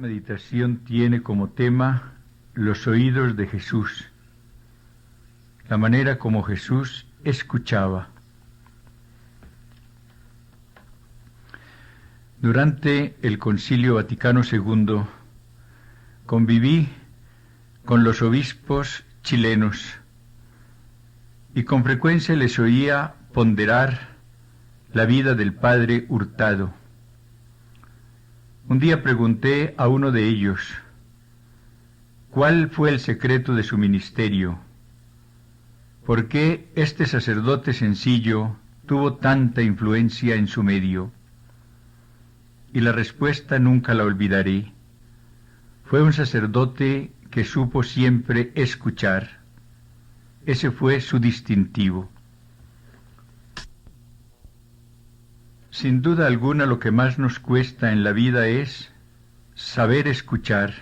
Meditación tiene como tema los oídos de Jesús, la manera como Jesús escuchaba. Durante el Concilio Vaticano II conviví con los obispos chilenos y con frecuencia les oía ponderar la vida del padre Hurtado. Un día pregunté a uno de ellos, ¿cuál fue el secreto de su ministerio? ¿Por qué este sacerdote sencillo tuvo tanta influencia en su medio? Y la respuesta nunca la olvidaré. Fue un sacerdote que supo siempre escuchar. Ese fue su distintivo. Sin duda alguna lo que más nos cuesta en la vida es saber escuchar.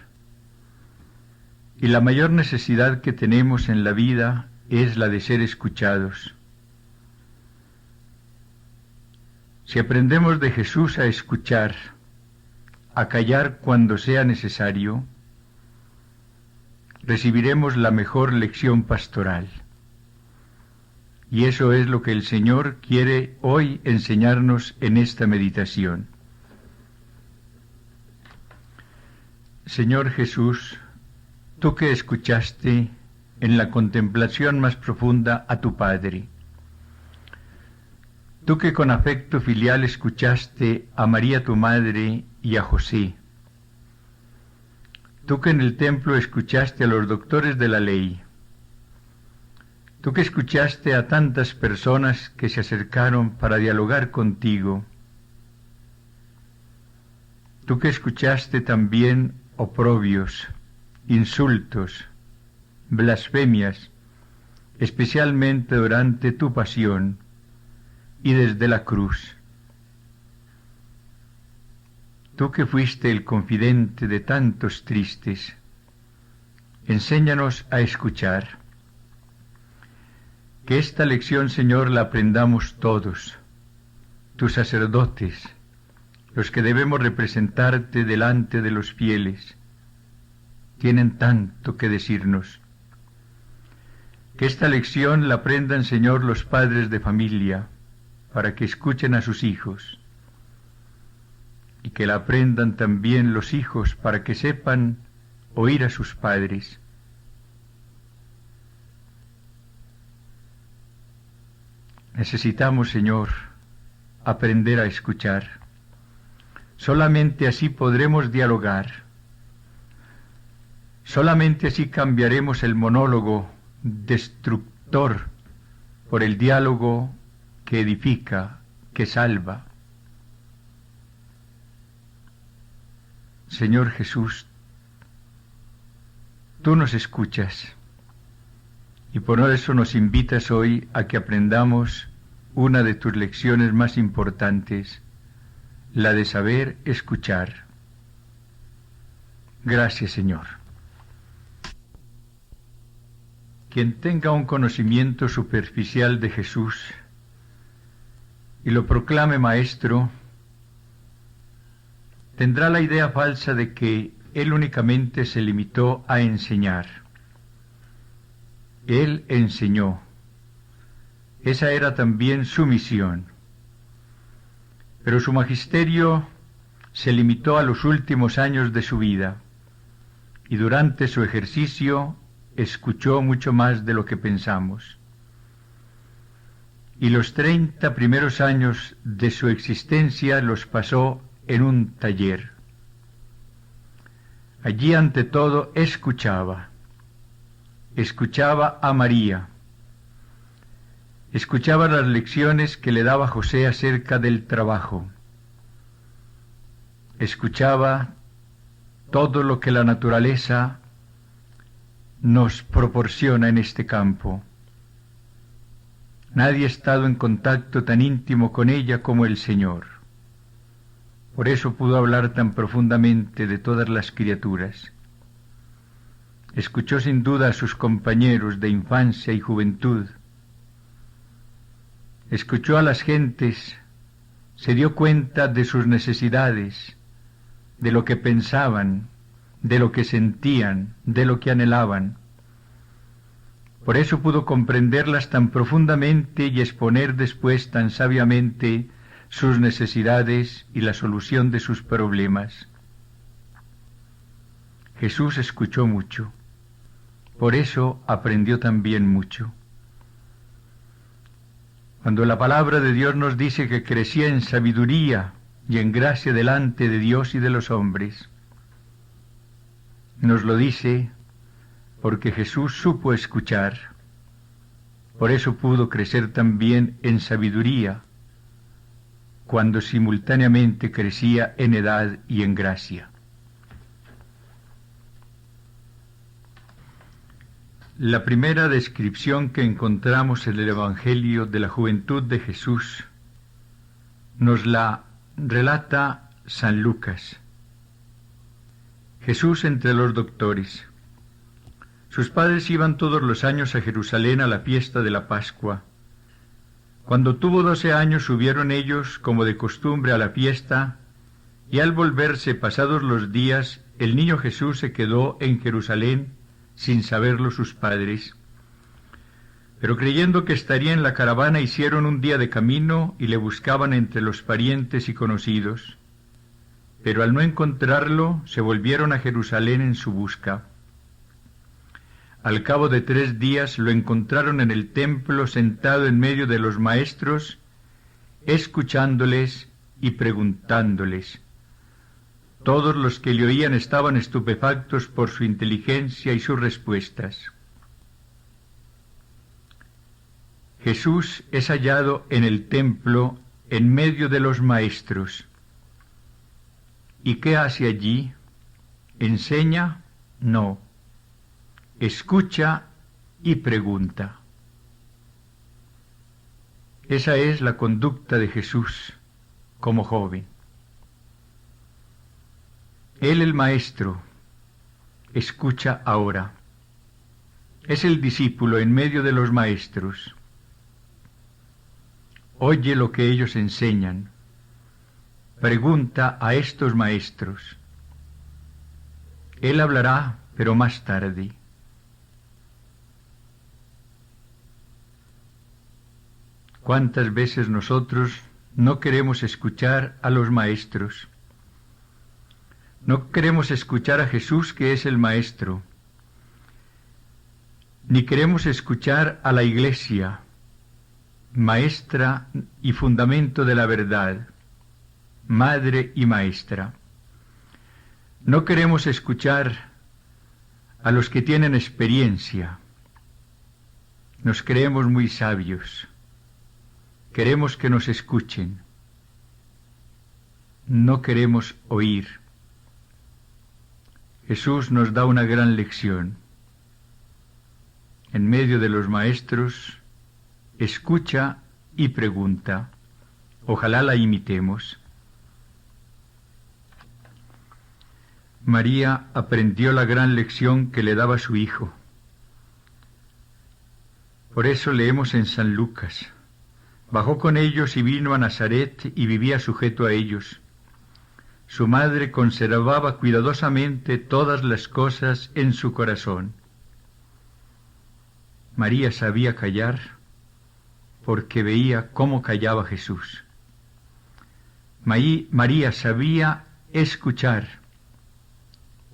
Y la mayor necesidad que tenemos en la vida es la de ser escuchados. Si aprendemos de Jesús a escuchar, a callar cuando sea necesario, recibiremos la mejor lección pastoral. Y eso es lo que el Señor quiere hoy enseñarnos en esta meditación. Señor Jesús, tú que escuchaste en la contemplación más profunda a tu Padre, tú que con afecto filial escuchaste a María tu Madre y a José, tú que en el templo escuchaste a los doctores de la ley, tú que escuchaste a tantas personas que se acercaron para dialogar contigo, tú que escuchaste también oprobios, insultos, blasfemias, especialmente durante tu pasión y desde la cruz, tú que fuiste el confidente de tantos tristes, enséñanos a escuchar. Que esta lección, Señor, la aprendamos todos, tus sacerdotes, los que debemos representarte delante de los fieles. Tienen tanto que decirnos. Que esta lección la aprendan, Señor, los padres de familia, para que escuchen a sus hijos, y que la aprendan también los hijos, para que sepan oír a sus padres. Necesitamos, Señor, aprender a escuchar. Solamente así podremos dialogar. Solamente así cambiaremos el monólogo destructor por el diálogo que edifica, que salva. Señor Jesús, tú nos escuchas. Y por eso nos invitas hoy a que aprendamos una de tus lecciones más importantes, la de saber escuchar. Gracias, Señor. Quien tenga un conocimiento superficial de Jesús y lo proclame maestro, tendrá la idea falsa de que él únicamente se limitó a enseñar. Él enseñó. Esa era también su misión. Pero su magisterio se limitó a los últimos años de su vida, y durante su ejercicio escuchó mucho más de lo que pensamos. Y los 30 primeros años de su existencia los pasó en un taller. Allí ante todo escuchaba a María, escuchaba las lecciones que le daba José acerca del trabajo, escuchaba todo lo que la naturaleza nos proporciona en este campo. Nadie ha estado en contacto tan íntimo con ella como el Señor. Por eso pudo hablar tan profundamente de todas las criaturas. Escuchó sin duda a sus compañeros de infancia y juventud. Escuchó a las gentes, se dio cuenta de sus necesidades, de lo que pensaban, de lo que sentían, de lo que anhelaban. Por eso pudo comprenderlas tan profundamente y exponer después tan sabiamente sus necesidades y la solución de sus problemas. Jesús escuchó mucho, por eso aprendió también mucho. Cuando la palabra de Dios nos dice que crecía en sabiduría y en gracia delante de Dios y de los hombres, nos lo dice porque Jesús supo escuchar, por eso pudo crecer también en sabiduría, cuando simultáneamente crecía en edad y en gracia. La primera descripción que encontramos en el Evangelio de la juventud de Jesús nos la relata San Lucas. Jesús entre los doctores. Sus padres iban todos los años a Jerusalén a la fiesta de la Pascua. Cuando tuvo 12 años subieron ellos, como de costumbre, a la fiesta, y al volverse pasados los días, el niño Jesús se quedó en Jerusalén, sin saberlo sus padres. Pero creyendo que estaría en la caravana, hicieron un día de camino y le buscaban entre los parientes y conocidos. Pero al no encontrarlo, se volvieron a Jerusalén en su busca. Al cabo de 3 días lo encontraron en el templo sentado en medio de los maestros, escuchándoles y preguntándoles. Todos los que le oían estaban estupefactos por su inteligencia y sus respuestas. Jesús es hallado en el templo en medio de los maestros. ¿Y qué hace allí? ¿Enseña? No. Escucha y pregunta. Esa es la conducta de Jesús como joven. Él, el maestro, escucha ahora. Es el discípulo en medio de los maestros. Oye lo que ellos enseñan. Pregunta a estos maestros. Él hablará, pero más tarde. ¿Cuántas veces nosotros no queremos escuchar a los maestros? No queremos escuchar a Jesús, que es el Maestro, ni queremos escuchar a la Iglesia, maestra y fundamento de la verdad, madre y maestra. No queremos escuchar a los que tienen experiencia. Nos creemos muy sabios. Queremos que nos escuchen. No queremos oír. Jesús nos da una gran lección. En medio de los maestros, escucha y pregunta. Ojalá la imitemos. María aprendió la gran lección que le daba su hijo. Por eso leemos en San Lucas. Bajó con ellos y vino a Nazaret y vivía sujeto a ellos. Su madre conservaba cuidadosamente todas las cosas en su corazón. María sabía callar porque veía cómo callaba Jesús. María sabía escuchar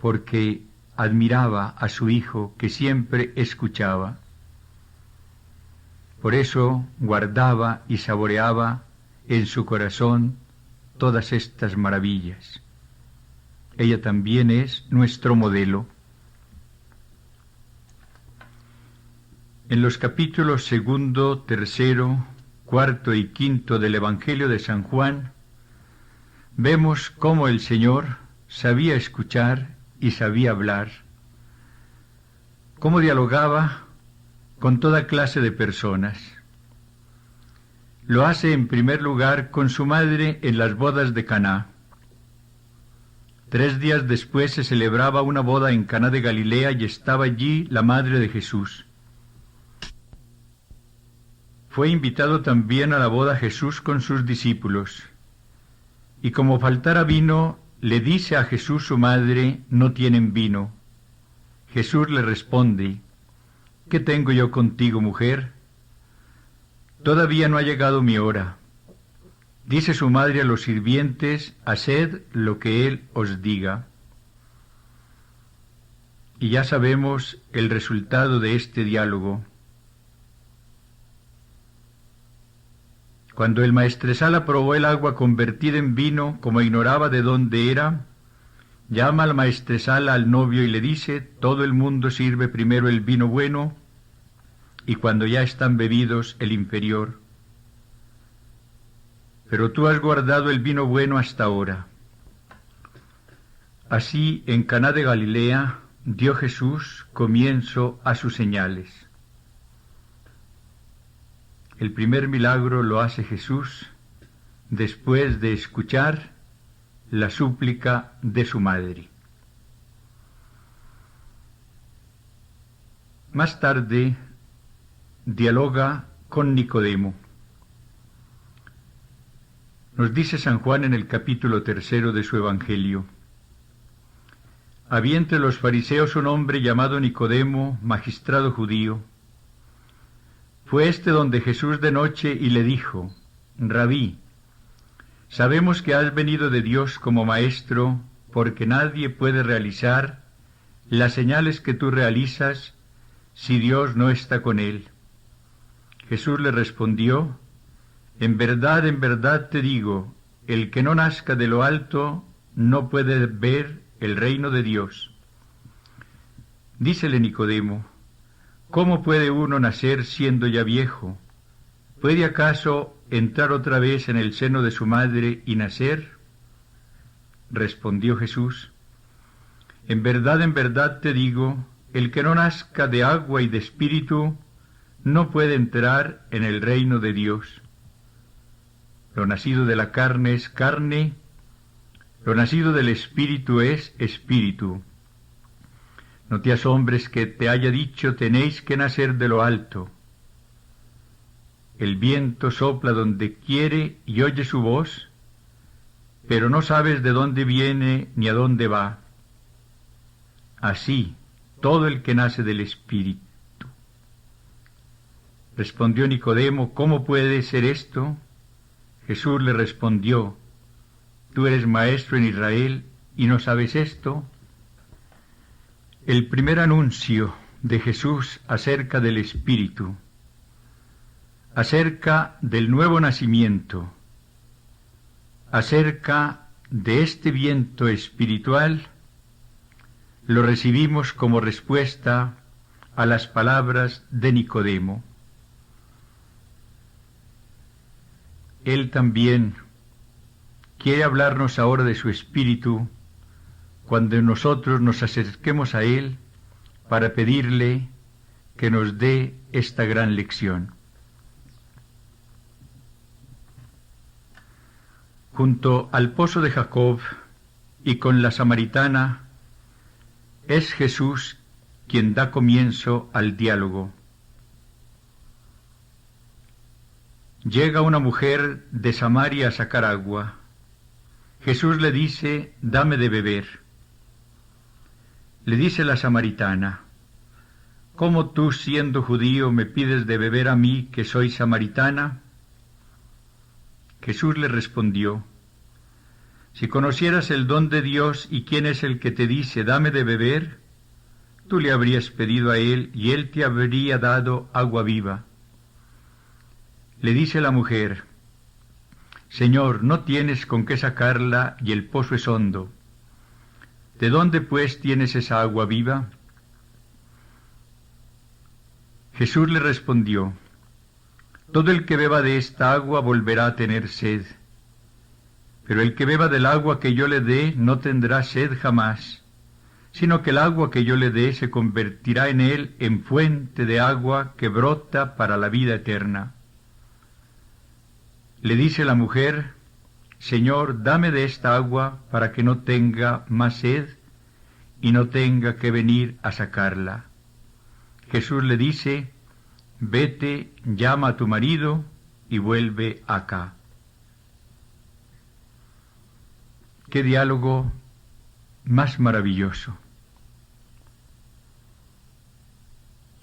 porque admiraba a su hijo que siempre escuchaba. Por eso guardaba y saboreaba en su corazón todas estas maravillas. Ella también es nuestro modelo. En los capítulos 2, 3, 4 y 5 del Evangelio de San Juan, vemos cómo el Señor sabía escuchar y sabía hablar, cómo dialogaba con toda clase de personas. Lo hace en primer lugar con su madre en las bodas de Caná. 3 días después se celebraba una boda en Caná de Galilea y estaba allí la madre de Jesús. Fue invitado también a la boda Jesús con sus discípulos, y como faltara vino, le dice a Jesús su madre: no tienen vino. Jesús le responde: ¿qué tengo yo contigo, mujer? Todavía no ha llegado mi hora. Dice su madre a los sirvientes: haced lo que él os diga. Y ya sabemos el resultado de este diálogo. Cuando el maestresala probó el agua convertida en vino, como ignoraba de dónde era, llama al maestresala al novio y le dice: todo el mundo sirve primero el vino bueno, y cuando ya están bebidos el inferior. Pero tú has guardado el vino bueno hasta ahora. Así, en Caná de Galilea, dio Jesús comienzo a sus señales. El primer milagro lo hace Jesús después de escuchar la súplica de su madre. Más tarde dialoga con Nicodemo. Nos dice San Juan en el capítulo 3 de su Evangelio: había entre los fariseos un hombre llamado Nicodemo, magistrado judío. Fue éste donde Jesús de noche y le dijo: Rabí, sabemos que has venido de Dios como maestro, porque nadie puede realizar las señales que tú realizas si Dios no está con él. Jesús le respondió: en verdad te digo, el que no nazca de lo alto no puede ver el reino de Dios. Dícele Nicodemo: ¿cómo puede uno nacer siendo ya viejo? ¿Puede acaso entrar otra vez en el seno de su madre y nacer? Respondió Jesús: en verdad te digo, el que no nazca de agua y de espíritu no puede entrar en el reino de Dios. Lo nacido de la carne es carne, lo nacido del espíritu es espíritu. No te asombres que te haya dicho: tenéis que nacer de lo alto. El viento sopla donde quiere y oye su voz, pero no sabes de dónde viene ni a dónde va. Así, todo el que nace del Espíritu. Respondió Nicodemo: ¿cómo puede ser esto? Jesús le respondió: ¿tú eres maestro en Israel y no sabes esto? El primer anuncio de Jesús acerca del Espíritu, acerca del nuevo nacimiento, acerca de este viento espiritual, lo recibimos como respuesta a las palabras de Nicodemo. Él también quiere hablarnos ahora de su Espíritu cuando nosotros nos acerquemos a Él para pedirle que nos dé esta gran lección. Junto al pozo de Jacob y con la samaritana, es Jesús quien da comienzo al diálogo. Llega una mujer de Samaria a sacar agua. Jesús le dice: dame de beber. Le dice la samaritana: ¿cómo tú, siendo judío, me pides de beber a mí, que soy samaritana? Jesús le respondió: si conocieras el don de Dios y quién es el que te dice: dame de beber, tú le habrías pedido a él y él te habría dado agua viva. Le dice la mujer: Señor, no tienes con qué sacarla y el pozo es hondo. ¿De dónde pues tienes esa agua viva? Jesús le respondió: todo el que beba de esta agua volverá a tener sed, pero el que beba del agua que yo le dé no tendrá sed jamás, sino que el agua que yo le dé se convertirá en él en fuente de agua que brota para la vida eterna. Le dice la mujer: Señor, dame de esta agua para que no tenga más sed y no tenga que venir a sacarla. Jesús le dice: vete, llama a tu marido y vuelve acá. Qué diálogo más maravilloso.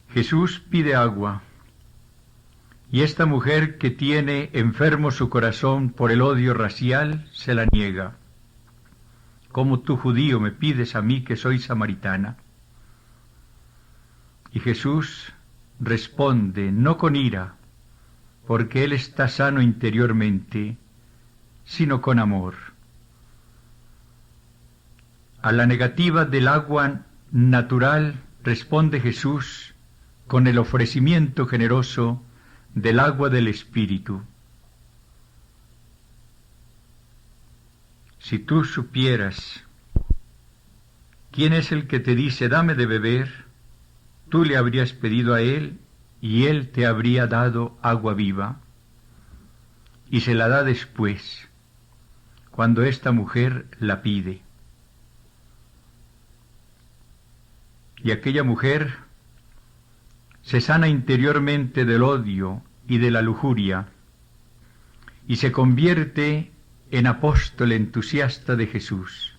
Jesús pide agua, y esta mujer que tiene enfermo su corazón por el odio racial se la niega. ¿Cómo tú, judío, me pides a mí que soy samaritana? Y Jesús responde, no con ira, porque él está sano interiormente, sino con amor. A la negativa del agua natural responde Jesús con el ofrecimiento generoso del agua del Espíritu. Si tú supieras quién es el que te dice dame de beber, tú le habrías pedido a él y él te habría dado agua viva, y se la da después, cuando esta mujer la pide. Y aquella mujer se sana interiormente del odio y de la lujuria, y se convierte en apóstol entusiasta de Jesús.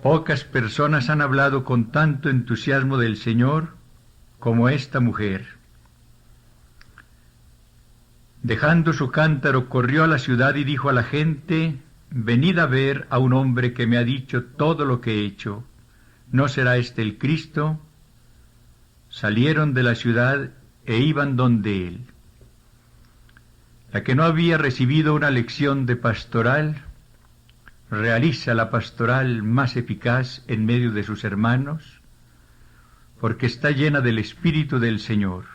Pocas personas han hablado con tanto entusiasmo del Señor como esta mujer. Dejando su cántaro, corrió a la ciudad y dijo a la gente, venid a ver a un hombre que me ha dicho todo lo que he hecho. ¿No será este el Cristo? Salieron de la ciudad e iban donde él. La que no había recibido una lección de pastoral, realiza la pastoral más eficaz en medio de sus hermanos, porque está llena del Espíritu del Señor,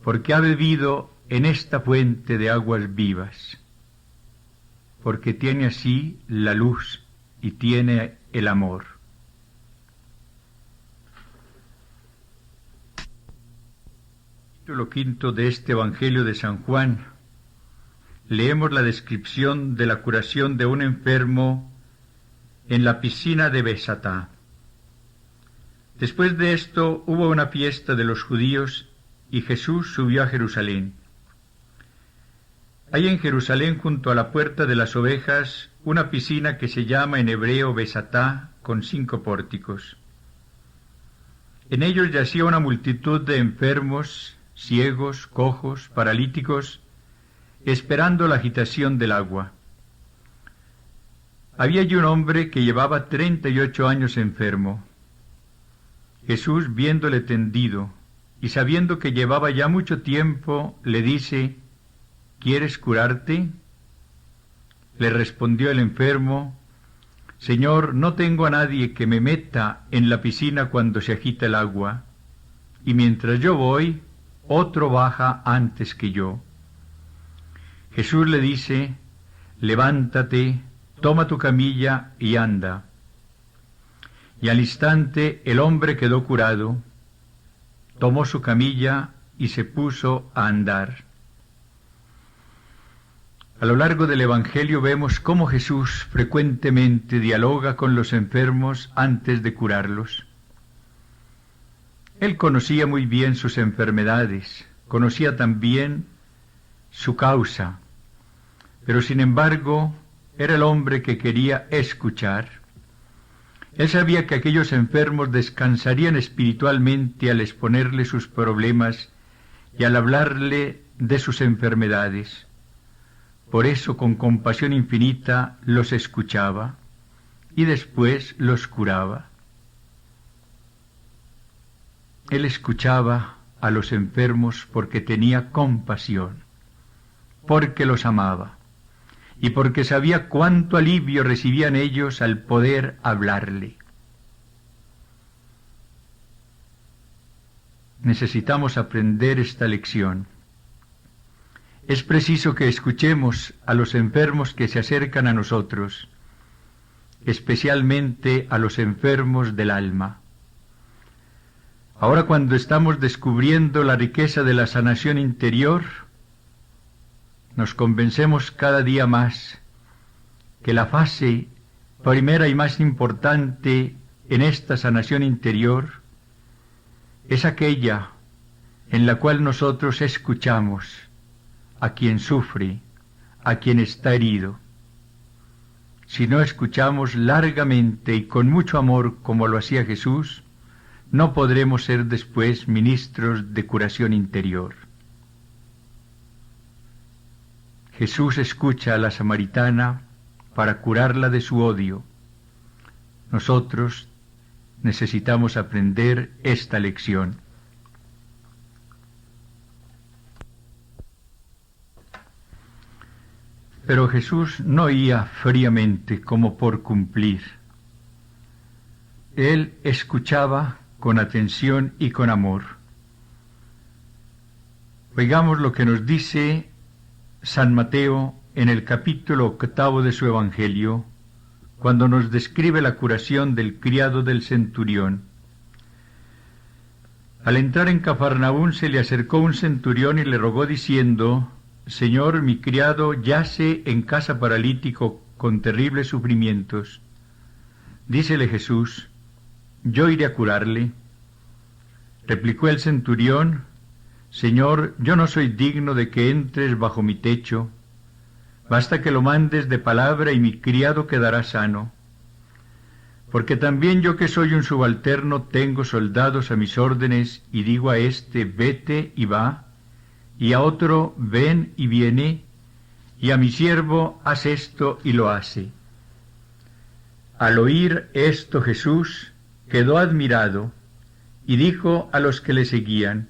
porque ha bebido en esta fuente de aguas vivas, porque tiene así la luz y tiene el amor. Capítulo 5 de este Evangelio de San Juan, leemos la descripción de la curación de un enfermo en la piscina de Besatá. Después de esto hubo una fiesta de los judíos y Jesús subió a Jerusalén. Hay en Jerusalén, junto a la puerta de las ovejas, una piscina que se llama en hebreo Besatá, con 5 pórticos. En ellos yacía una multitud de enfermos, ciegos, cojos, paralíticos, esperando la agitación del agua. Había allí un hombre que llevaba 38 años enfermo. Jesús, viéndole tendido y sabiendo que llevaba ya mucho tiempo, le dice, ¿quieres curarte? Le respondió el enfermo, Señor, no tengo a nadie que me meta en la piscina cuando se agita el agua, y mientras yo voy, otro baja antes que yo. Jesús le dice, levántate, toma tu camilla y anda. Y al instante el hombre quedó curado, tomó su camilla y se puso a andar. A lo largo del Evangelio vemos cómo Jesús frecuentemente dialoga con los enfermos antes de curarlos. Él conocía muy bien sus enfermedades, conocía también su causa, pero sin embargo era el hombre que quería escuchar. Él sabía que aquellos enfermos descansarían espiritualmente al exponerle sus problemas y al hablarle de sus enfermedades. Por eso, con compasión infinita, los escuchaba y después los curaba. Él escuchaba a los enfermos porque tenía compasión, porque los amaba y porque sabía cuánto alivio recibían ellos al poder hablarle. Necesitamos aprender esta lección. Es preciso que escuchemos a los enfermos que se acercan a nosotros, especialmente a los enfermos del alma. Ahora, cuando estamos descubriendo la riqueza de la sanación interior, nos convencemos cada día más que la fase primera y más importante en esta sanación interior es aquella en la cual nosotros escuchamos a quien sufre, a quien está herido. si no escuchamos largamente y con mucho amor como lo hacía Jesús, no podremos ser después ministros de curación interior. Jesús escucha a la samaritana para curarla de su odio. Nosotros necesitamos aprender esta lección. Pero Jesús no oía fríamente como por cumplir. Él escuchaba con atención y con amor. Oigamos lo que nos dice San Mateo en el capítulo 8 de su Evangelio, cuando nos describe la curación del criado del centurión. Al entrar en Cafarnaún se le acercó un centurión y le rogó diciendo: Señor, mi criado yace en casa paralítico con terribles sufrimientos. Dícele Jesús: yo iré a curarle. Replicó el centurión: Señor, yo no soy digno de que entres bajo mi techo. Basta que lo mandes de palabra y mi criado quedará sano. Porque también yo, que soy un subalterno, tengo soldados a mis órdenes, y digo a éste: vete, y va, y a otro: ven, y viene, y a mi siervo: haz esto, y lo hace. Al oír esto Jesús quedó admirado, y dijo a los que le seguían: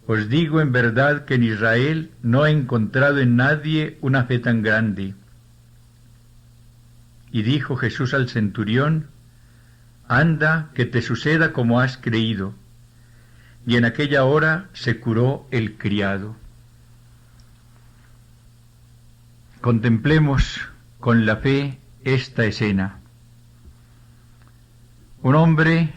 os digo en verdad que en Israel no he encontrado en nadie una fe tan grande. Y dijo Jesús al centurión: anda, que te suceda como has creído. Y en aquella hora se curó el criado. Contemplemos con la fe esta escena. Un hombre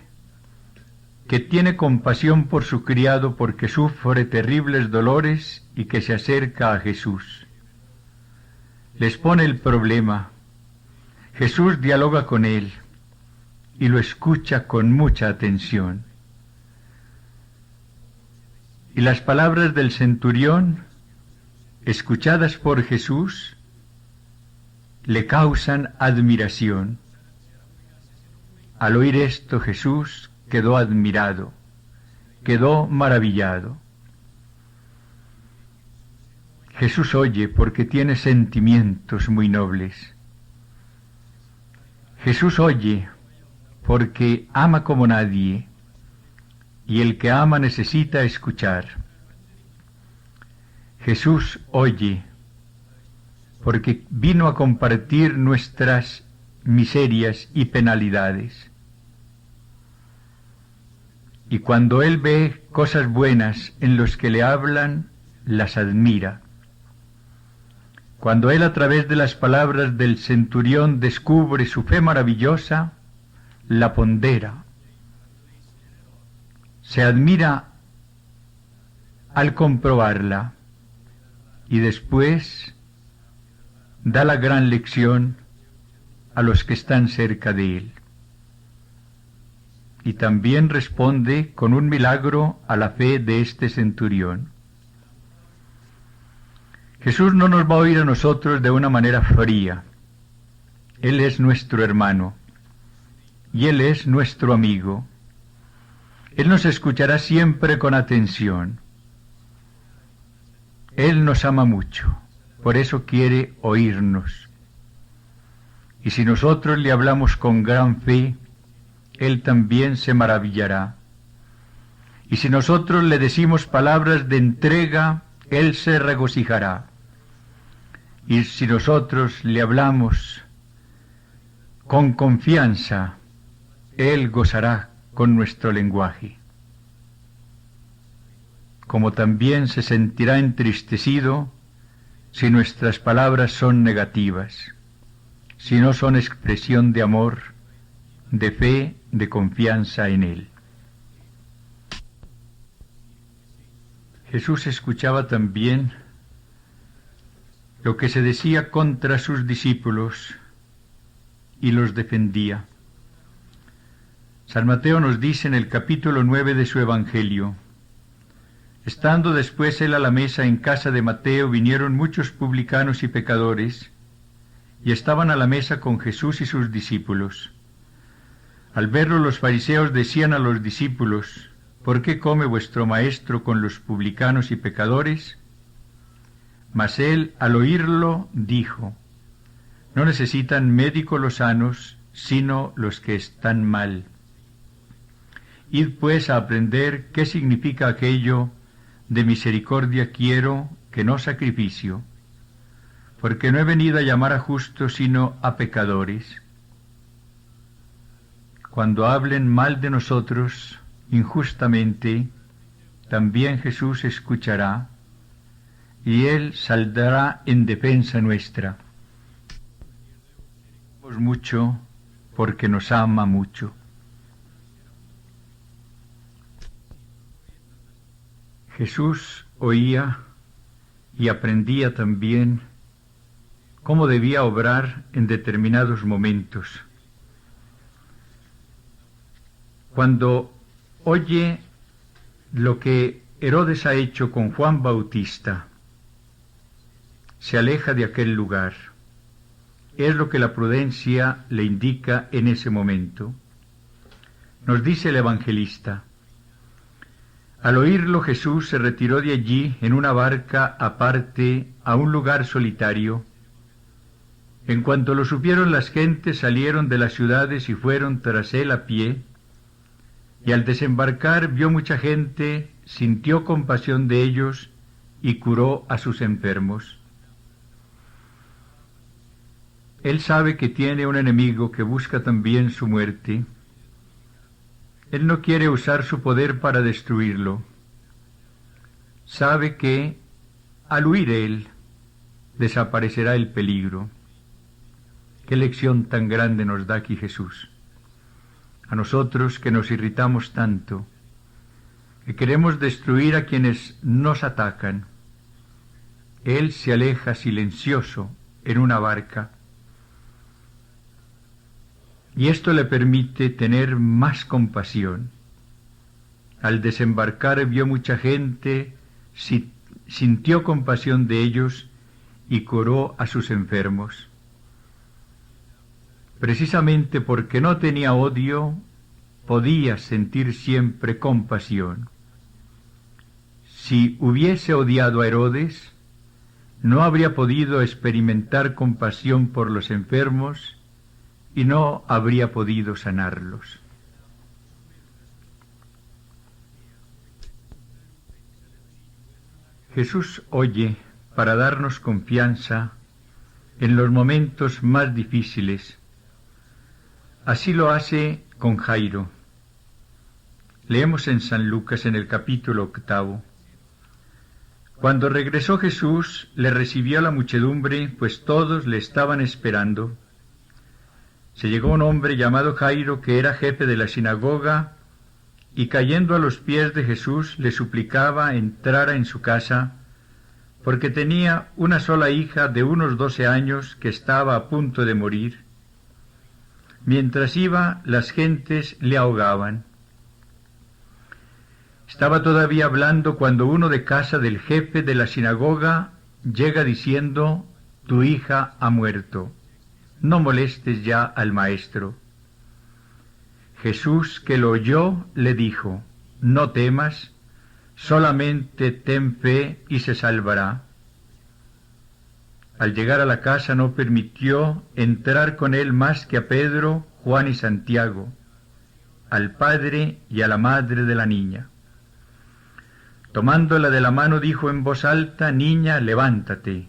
que tiene compasión por su criado porque sufre terribles dolores y que se acerca a Jesús. Les pone el problema. Jesús dialoga con él y lo escucha con mucha atención. Y las palabras del centurión, escuchadas por Jesús, le causan admiración. Al oír esto, Jesús quedó admirado, quedó maravillado. Jesús oye porque tiene sentimientos muy nobles. Jesús oye porque ama como nadie, y el que ama necesita escuchar. Jesús oye porque vino a compartir nuestras miserias y penalidades. Y cuando Él ve cosas buenas en los que le hablan, las admira. Cuando Él, a través de las palabras del centurión, descubre su fe maravillosa, la pondera. Se admira al comprobarla y después da la gran lección a los que están cerca de Él. Y también responde con un milagro a la fe de este centurión. Jesús no nos va a oír a nosotros de una manera fría. Él es nuestro hermano y Él es nuestro amigo. Él nos escuchará siempre con atención. Él nos ama mucho, por eso quiere oírnos. Y si nosotros le hablamos con gran fe, Él también se maravillará. Y si nosotros le decimos palabras de entrega, Él se regocijará. Y si nosotros le hablamos con confianza, Él gozará con nuestro lenguaje. Como también se sentirá entristecido si nuestras palabras son negativas, si no son expresión de amor, de fe, de confianza en Él. Jesús escuchaba también lo que se decía contra sus discípulos y los defendía. San Mateo nos dice en el capítulo 9 de su Evangelio: estando después él a la mesa en casa de Mateo, vinieron muchos publicanos y pecadores, y estaban a la mesa con Jesús y sus discípulos. Al verlo los fariseos decían a los discípulos: ¿Por qué come vuestro maestro con los publicanos y pecadores? Mas él, al oírlo, dijo: No necesitan médico los sanos, sino los que están mal. Id pues a aprender qué significa aquello de misericordia quiero, que no sacrificio, porque no he venido a llamar a justos, sino a pecadores. Cuando hablen mal de nosotros injustamente, también Jesús escuchará, y Él saldrá en defensa nuestra. Amamos mucho porque nos ama mucho. Jesús oía y aprendía también cómo debía obrar en determinados momentos. Cuando oye lo que Herodes ha hecho con Juan Bautista, se aleja de aquel lugar. Es lo que la prudencia le indica en ese momento. Nos dice el evangelista: al oírlo, Jesús se retiró de allí en una barca aparte a un lugar solitario. En cuanto lo supieron las gentes, salieron de las ciudades y fueron tras él a pie, y al desembarcar vio mucha gente, sintió compasión de ellos y curó a sus enfermos. Él sabe que tiene un enemigo que busca también su muerte. Él no quiere usar su poder para destruirlo. Sabe que al huir él, desaparecerá el peligro. Qué lección tan grande nos da aquí Jesús. A nosotros que nos irritamos tanto, que queremos destruir a quienes nos atacan, Él se aleja silencioso en una barca, y esto le permite tener más compasión. Al desembarcar vio mucha gente, sintió compasión de ellos y curó a sus enfermos. Precisamente porque no tenía odio, podía sentir siempre compasión. Si hubiese odiado a Herodes, no habría podido experimentar compasión por los enfermos y no habría podido sanarlos. Jesús oye para darnos confianza en los momentos más difíciles. Así lo hace con Jairo. Leemos en San Lucas en el capítulo 8. Cuando regresó Jesús, le recibió la muchedumbre, pues todos le estaban esperando. Se llegó un hombre llamado Jairo, que era jefe de la sinagoga, y cayendo a los pies de Jesús le suplicaba entrara en su casa, porque tenía una sola hija de unos 12 años que estaba a punto de morir. Mientras iba, las gentes le ahogaban. Estaba todavía hablando cuando uno de casa del jefe de la sinagoga llega diciendo: tu hija ha muerto, no molestes ya al maestro. Jesús, que lo oyó, le dijo: no temas, solamente ten fe y se salvará. Al llegar a la casa no permitió entrar con él más que a Pedro, Juan y Santiago, al padre y a la madre de la niña. Tomándola de la mano dijo en voz alta: niña, levántate.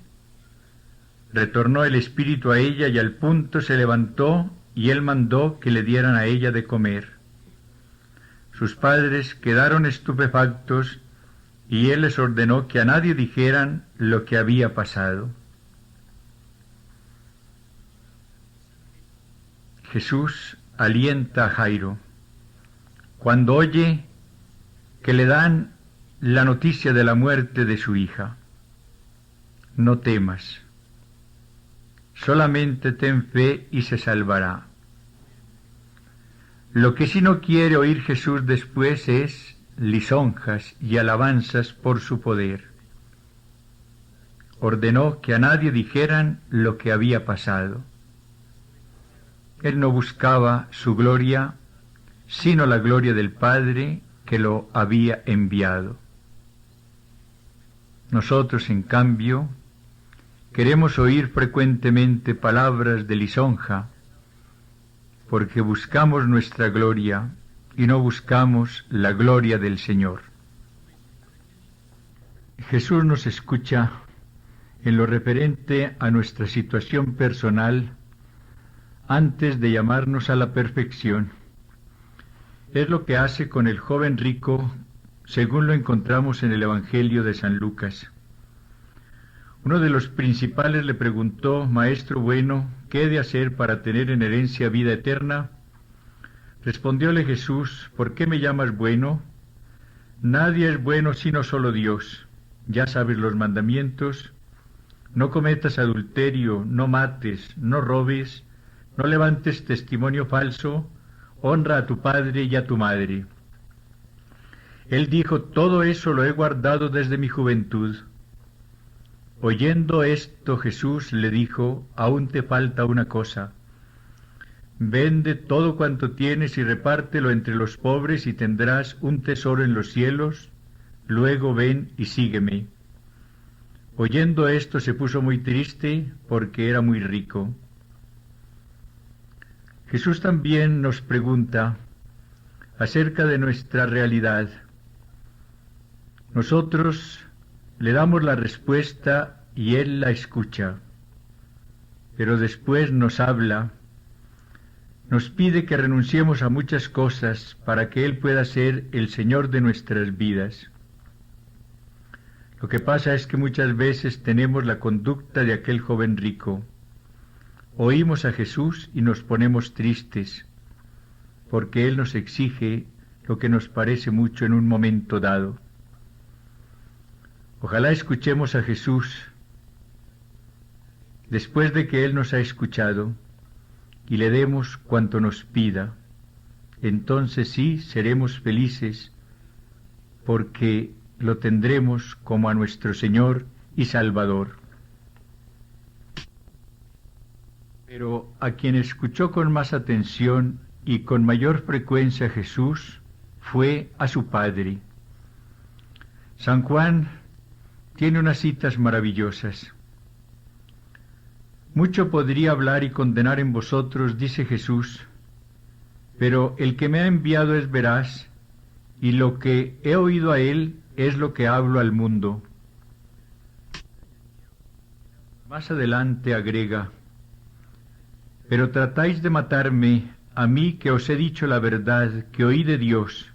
Retornó el espíritu a ella y al punto se levantó, y él mandó que le dieran a ella de comer. Sus padres quedaron estupefactos, y él les ordenó que a nadie dijeran lo que había pasado. Jesús alienta a Jairo. Cuando oye que le dan la noticia de la muerte de su hija: no temas, solamente ten fe y se salvará. Lo que sí no quiere oír Jesús después es lisonjas y alabanzas por su poder. ordenó que a nadie dijeran lo que había pasado. Él no buscaba su gloria, sino la gloria del Padre que lo había enviado. Nosotros, en cambio, queremos oír frecuentemente palabras de lisonja, porque buscamos nuestra gloria y no buscamos la gloria del Señor. Jesús nos escucha en lo referente a nuestra situación personal antes de llamarnos a la perfección. Es lo que hace con el joven rico, según lo encontramos en el Evangelio de San Lucas. Uno de los principales le preguntó: Maestro bueno, ¿qué he de hacer para tener en herencia vida eterna? Respondióle Jesús: ¿Por qué me llamas bueno? Nadie es bueno sino solo Dios. Ya sabes los mandamientos: no cometas adulterio, no mates, no robes, no levantes testimonio falso, honra a tu padre y a tu madre. Él dijo: todo eso lo he guardado desde mi juventud. Oyendo esto, Jesús le dijo: aún te falta una cosa. Vende todo cuanto tienes y repártelo entre los pobres y tendrás un tesoro en los cielos. Luego ven y sígueme. Oyendo esto se puso muy triste porque era muy rico. Jesús también nos pregunta acerca de nuestra realidad. Nosotros le damos la respuesta y Él la escucha, pero después nos habla, nos pide que renunciemos a muchas cosas para que Él pueda ser el Señor de nuestras vidas. Lo que pasa es que muchas veces tenemos la conducta de aquel joven rico. Oímos a Jesús y nos ponemos tristes, porque Él nos exige lo que nos parece mucho en un momento dado. Ojalá escuchemos a Jesús después de que Él nos ha escuchado y le demos cuanto nos pida. Entonces sí seremos felices, porque lo tendremos como a nuestro Señor y Salvador. Pero a quien escuchó con más atención y con mayor frecuencia a Jesús fue a su Padre. San Juan tiene unas citas maravillosas. Mucho podría hablar y condenar en vosotros, dice Jesús, pero el que me ha enviado es veraz, y lo que he oído a él es lo que hablo al mundo. Más adelante agrega: pero tratáis de matarme, a mí que os he dicho la verdad, que oí de Dios.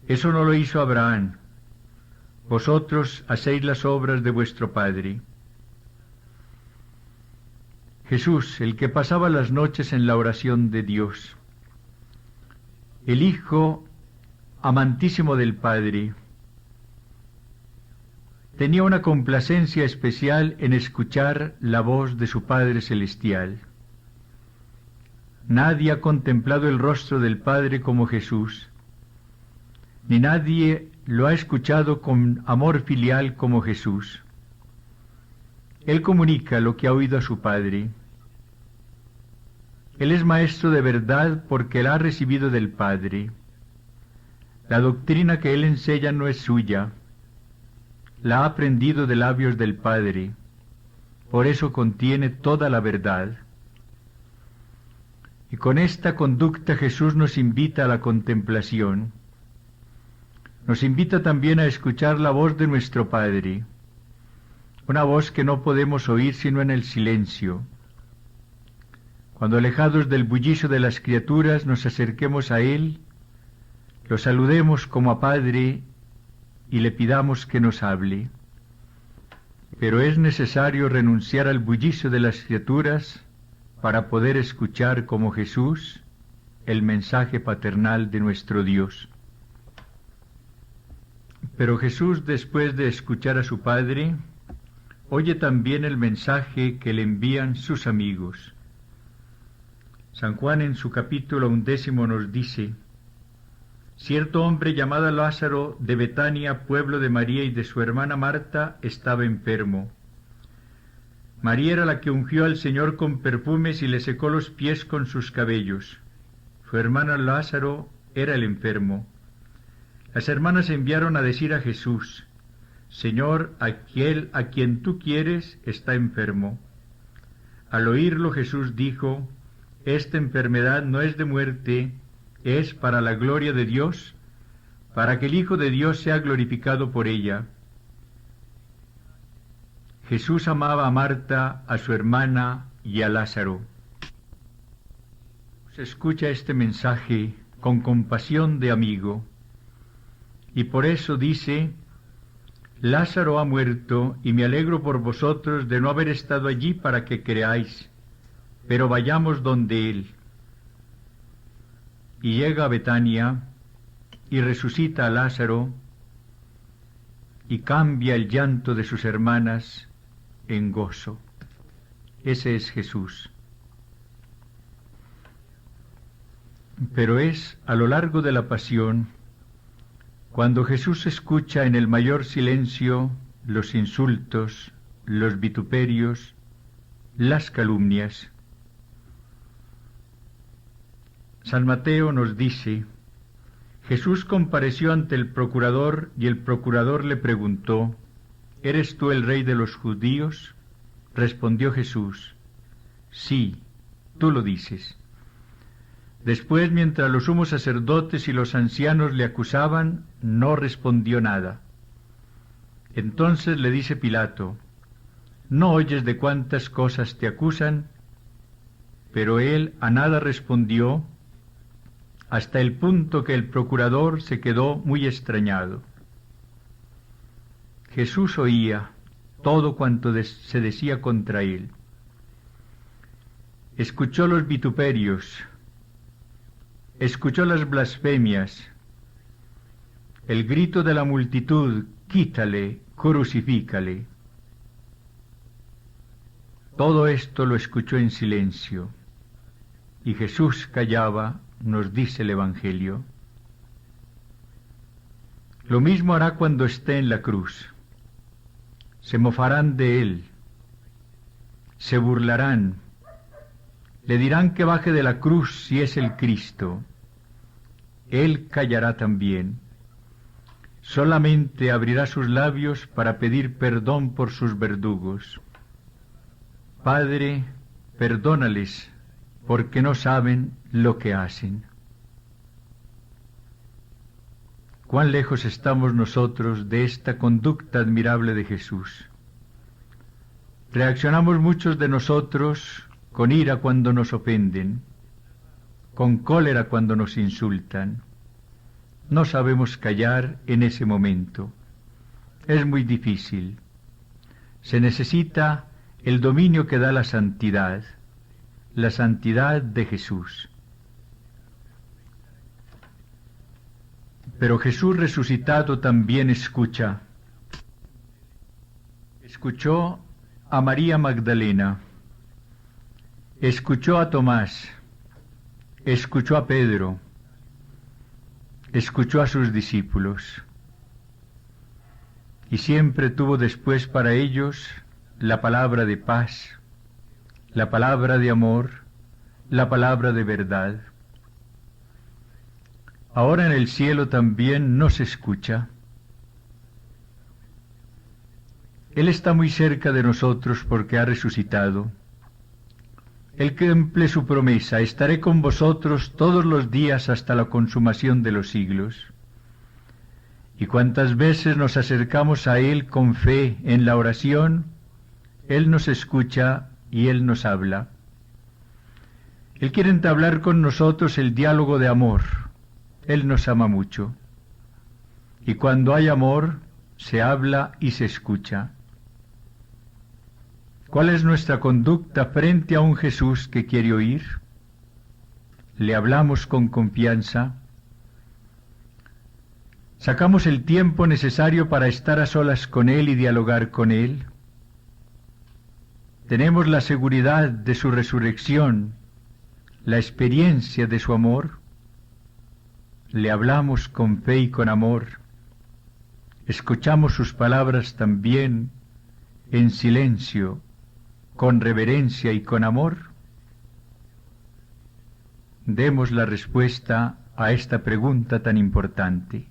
Eso no lo hizo Abraham. Vosotros hacéis las obras de vuestro padre. Jesús, el que pasaba las noches en la oración de Dios, el Hijo amantísimo del Padre, tenía una complacencia especial en escuchar la voz de su Padre Celestial. Nadie ha contemplado el rostro del Padre como Jesús, ni nadie lo ha escuchado con amor filial como Jesús. Él comunica lo que ha oído a su Padre. Él es maestro de verdad porque la ha recibido del Padre. La doctrina que Él enseña no es suya, la ha aprendido de labios del Padre, por eso contiene toda la verdad. Y con esta conducta Jesús nos invita a la contemplación. Nos invita también a escuchar la voz de nuestro Padre, una voz que no podemos oír sino en el silencio. Cuando alejados del bullicio de las criaturas nos acerquemos a Él, lo saludemos como a Padre y le pidamos que nos hable. Pero es necesario renunciar al bullicio de las criaturas para poder escuchar como Jesús el mensaje paternal de nuestro Dios. Pero Jesús, después de escuchar a su Padre, oye también el mensaje que le envían sus amigos. San Juan en su capítulo 11 nos dice: cierto hombre llamado Lázaro de Betania, pueblo de María y de su hermana Marta, estaba enfermo. María era la que ungió al Señor con perfumes y le secó los pies con sus cabellos. Su hermano Lázaro era el enfermo. Las hermanas enviaron a decir a Jesús: Señor, aquel a quien tú quieres está enfermo. Al oírlo Jesús dijo: Esta enfermedad no es de muerte, es para la gloria de Dios, para que el Hijo de Dios sea glorificado por ella. Jesús amaba a Marta, a su hermana y a Lázaro. Se escucha este mensaje con compasión de amigo, y por eso dice: Lázaro ha muerto, y me alegro por vosotros de no haber estado allí para que creáis, pero vayamos donde él. Y llega a Betania, y resucita a Lázaro, y cambia el llanto de sus hermanas en gozo. Ese es Jesús. Pero es a lo largo de la pasión cuando Jesús escucha en el mayor silencio los insultos, los vituperios, las calumnias. San Mateo nos dice: Jesús compareció ante el procurador y el procurador le preguntó: ¿Eres tú el rey de los judíos? Respondió Jesús: Sí, tú lo dices. Después, mientras los sumos sacerdotes y los ancianos le acusaban, no respondió nada. Entonces le dice Pilato: ¿No oyes de cuántas cosas te acusan? Pero él a nada respondió, hasta el punto que el procurador se quedó muy extrañado. Jesús oía todo cuanto se decía contra él. Escuchó los vituperios, escuchó las blasfemias, el grito de la multitud: quítale, crucifícale. Todo esto lo escuchó en silencio, y Jesús callaba, nos dice el Evangelio. Lo mismo hará cuando esté en la cruz. Se mofarán de él, se burlarán, le dirán que baje de la cruz si es el Cristo. Él callará también. Solamente abrirá sus labios para pedir perdón por sus verdugos. Padre, perdónales, porque no saben lo que hacen. ¿Cuán lejos estamos nosotros de esta conducta admirable de Jesús? Reaccionamos muchos de nosotros con ira cuando nos ofenden, con cólera cuando nos insultan. No sabemos callar en ese momento. Es muy difícil. Se necesita el dominio que da la santidad de Jesús. Pero Jesús resucitado también escucha. Escuchó a María Magdalena, escuchó a Tomás, escuchó a Pedro, escuchó a sus discípulos, y siempre tuvo después para ellos la palabra de paz, la palabra de amor, la palabra de verdad. Ahora en el cielo también nos escucha. Él está muy cerca de nosotros porque ha resucitado. Él cumple su promesa: estaré con vosotros todos los días hasta la consumación de los siglos. Y cuantas veces nos acercamos a Él con fe en la oración, Él nos escucha y Él nos habla. Él quiere entablar con nosotros el diálogo de amor. Él nos ama mucho. Y cuando hay amor, se habla y se escucha. ¿Cuál es nuestra conducta frente a un Jesús que quiere oír? ¿Le hablamos con confianza? ¿Sacamos el tiempo necesario para estar a solas con Él y dialogar con Él? ¿Tenemos la seguridad de su resurrección, la experiencia de su amor? Le hablamos con fe y con amor. Escuchamos sus palabras también en silencio, con reverencia y con amor, demos la respuesta a esta pregunta tan importante.